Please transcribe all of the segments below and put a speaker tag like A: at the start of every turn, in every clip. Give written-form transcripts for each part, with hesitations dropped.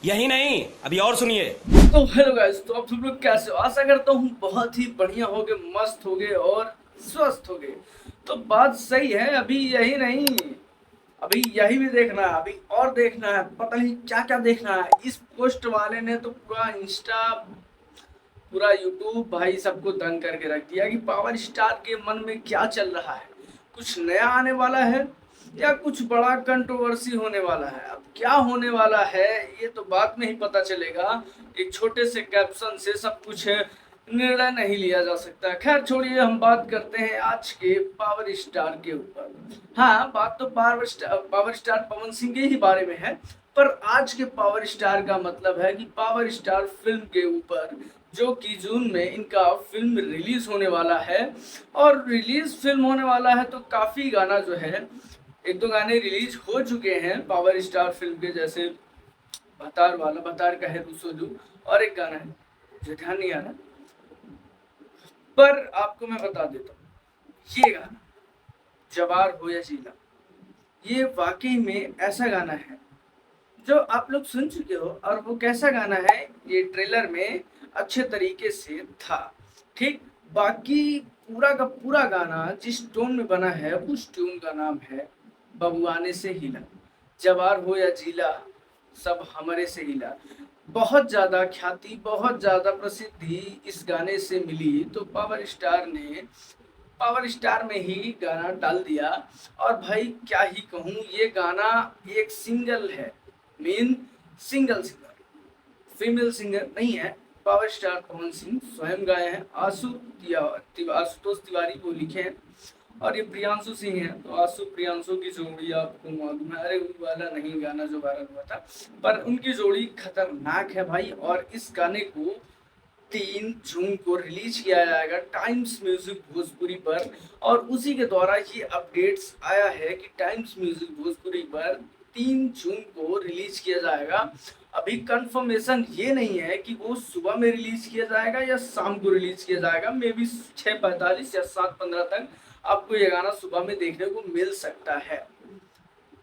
A: यही नहीं, अभी और सुनिए।
B: तो हेलो गाइस, तो आप सब लोग कैसे हो? आशा करता हूँ बहुत ही बढ़िया होगे, मस्त होगे और स्वस्थ होगे। तो बात सही है, अभी यही नहीं, अभी यही भी देखना है, अभी और देखना है, पता नहीं क्या क्या देखना है। इस पोस्ट वाले ने तो पूरा इंस्टा, पूरा यूट्यूब भाई सबको दंग करके रख दिया कि पावर स्टार के मन में क्या चल रहा है, कुछ नया आने वाला है या कुछ बड़ा कंट्रोवर्सी होने वाला है। अब क्या होने वाला है ये तो बाद में ही पता चलेगा। एक छोटे से कैप्शन से सब कुछ निर्णय नहीं लिया जा सकता। खैर छोड़िए, हम बात करते हैं आज के पावर स्टार के ऊपर। हाँ, बात तो पावर स्टार पवन सिंह के ही बारे में है, पर आज के पावर स्टार का मतलब है कि पावर स्टार फिल्म के ऊपर, जो कि जून में इनका फिल्म रिलीज होने वाला है। और रिलीज फिल्म होने वाला है तो काफी गाना जो है, एक दो गाने रिलीज हो चुके हैं पावर स्टार फिल्म के, जैसे भतार वाला, भतार का है रूसोलू, और एक गाना है जो ध्यान नहीं आ रहा, पर आपको मैं बता देता हूँ। ये गाना जवार हो या जीला, ये वाकई में ऐसा गाना है जो आप लोग सुन चुके हो। और वो कैसा गाना है, ये ट्रेलर में अच्छे तरीके से था। ठीक, बाकी पूरा का पूरा गाना जिस टोन में बना है, उस टोन का नाम है बबुआने से हिला। जवार हो या जिला, सब हमारे से हिला। बहुत ज्यादा ख्याति, बहुत ज्यादा प्रसिद्धि इस गाने से मिली, तो पावर स्टार ने पावर स्टार में ही गाना डाल दिया। और भाई क्या ही कहूँ, ये गाना एक सिंगल है, men single singer, female singer नहीं है। पावर स्टार पवन सिंह स्वयं गाए हैं, आशुतोष तिवारी को लिखे हैं, और ये प्रियांशु सिंह है। तो आशु प्रियांशु की जोड़ी आपको मालूम है, अरे वो वाला नहीं गाना जो वायरल हुआ था, पर उनकी जोड़ी खतरनाक है भाई। और इस गाने को 3 जून को रिलीज किया जाएगा टाइम्स म्यूजिक भोजपुरी पर। और उसी के द्वारा ये अपडेट्स आया है कि टाइम्स म्यूजिक भोजपुरी पर 3 जून को रिलीज किया जाएगा। अभी कंफर्मेशन ये नहीं है कि वो सुबह में रिलीज किया जाएगा या शाम को रिलीज किया जाएगा। मे बी 6:45 या 7:15 तक आपको ये गाना सुबह में देखने को मिल सकता है।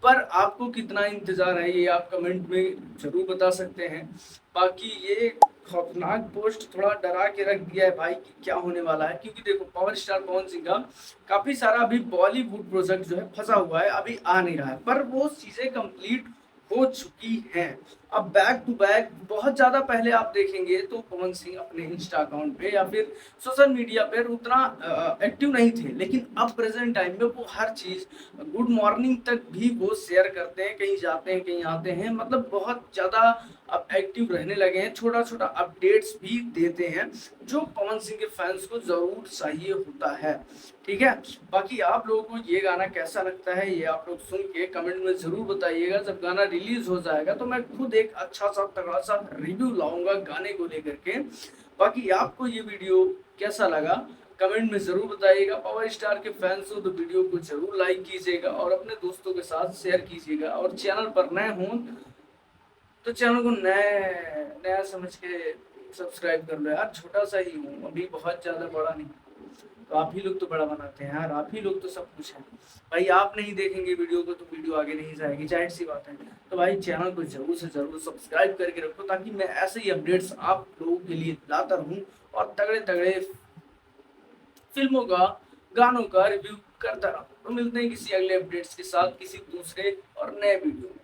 B: पर आपको कितना इंतजार है ये आप कमेंट में जरूर बता सकते हैं। बाकी ये खौफनाक पोस्ट थोड़ा डरा के रख दिया है भाई कि क्या होने वाला है, क्योंकि देखो पावर स्टार पवन सिंह का काफी सारा अभी बॉलीवुड प्रोजेक्ट जो है फंसा हुआ है, अभी आ नहीं रहा है, पर वो चीजें कंप्लीट हो चुकी हैं। अब बैक टू बैक बहुत ज्यादा पहले आप देखेंगे तो पवन सिंह अपने इंस्टा अकाउंट पे या फिर सोशल मीडिया पे उतना एक्टिव नहीं थे, लेकिन अब प्रेजेंट टाइम में वो हर चीज, गुड मॉर्निंग तक भी वो शेयर करते हैं, कहीं जाते हैं कहीं आते हैं, मतलब बहुत ज्यादा अब एक्टिव रहने लगे हैं, छोटा छोटा अपडेट्स भी देते हैं, जो पवन सिंह के फैंस को जरूर चाहिए होता है। ठीक है, बाकी आप लोगों को ये गाना कैसा लगता है ये आप लोग सुन के कमेंट में जरूर बताइएगा। जब गाना रिलीज हो जाएगा तो मैं खुद एक अच्छा सा तगड़ा सा रिव्यू लाऊंगा गाने को लेकर के। बाकी आपको ये वीडियो कैसा लगा कमेंट में जरूर बताइएगा। पावर स्टार के फैंस हो तो वीडियो को जरूर लाइक कीजिएगा और अपने दोस्तों के साथ शेयर कीजिएगा। और चैनल पर नए हों तो चैनल को नया समझ के सब्सक्राइब कर लो यार, छोटा सा ही हूँ अभी, बहुत ज्यादा बड़ा नहीं। तो आप ही लोग तो बड़ा बनाते हैं यार, आप ही लोग तो सब कुछ है भाई। आप नहीं देखेंगे वीडियो को तो वीडियो आगे नहीं जाएगी, जाहिर सी बात है। तो भाई चैनल को जरूर से जरूर सब्सक्राइब करके रखो, ताकि मैं ऐसे ही अपडेट्स आप लोगों के लिए लाता रहूं और तगड़े तगड़े फिल्मों का, गानों का रिव्यू करता रहूं। तो मिलते हैं किसी अगले अपडेट्स के साथ किसी दूसरे और नए वीडियो में।